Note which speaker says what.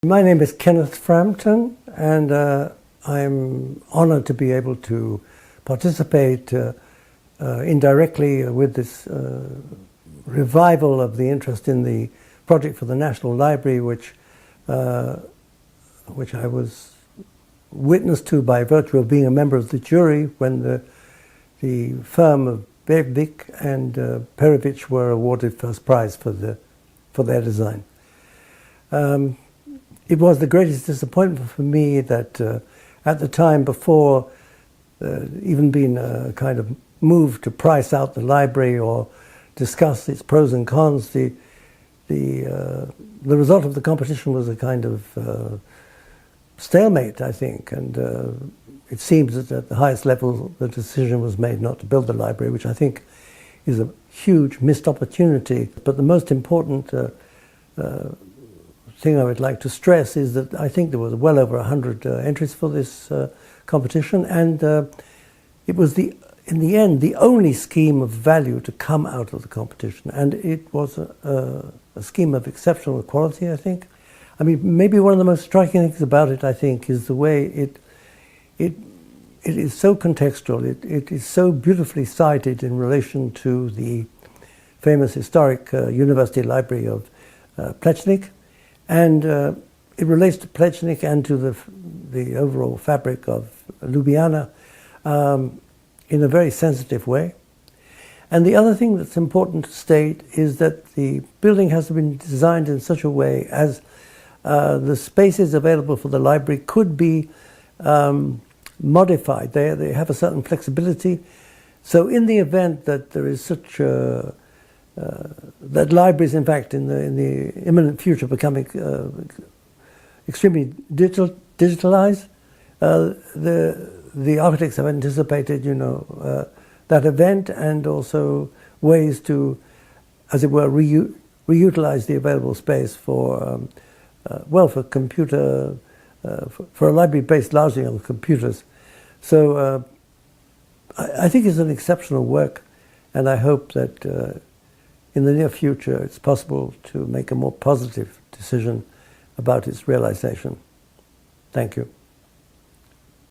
Speaker 1: My name is Kenneth Frampton, and I'm honored to be able to participate indirectly with this revival of the interest in the project for the National Library, which I was witness to by virtue of being a member of the jury when the firm of Bevik and Perovic were awarded first prize for their design. It was the greatest disappointment for me that at the time, before even being kind of moved to price out the library or discuss its pros and cons, the result of the competition was a kind of stalemate, I think, and it seems that at the highest level the decision was made not to build the library, which I think is a huge missed opportunity. But the most important thing I would like to stress is that I think there was well over 100 entries for this competition, and it was in the end the only scheme of value to come out of the competition, and it was a scheme of exceptional quality, I think. I mean, maybe one of the most striking things about it, I think, is the way it is so contextual. It is so beautifully cited in relation to the famous historic University Library of Plečnik, and it relates to Plečnik and to the overall fabric of Ljubljana in a very sensitive way. And the other thing that's important to state is that the building has been designed in such a way as the spaces available for the library could be modified. They have a certain flexibility. So in the event that there is such that libraries, in fact, in the imminent future become extremely digitalized, the architects have anticipated, that event, and also ways to, as it were, reutilize the available space for for computer, for a library based largely on computers. So I think it's an exceptional work, and I hope that in the near future it's possible to make a more positive decision about its realization. Thank you.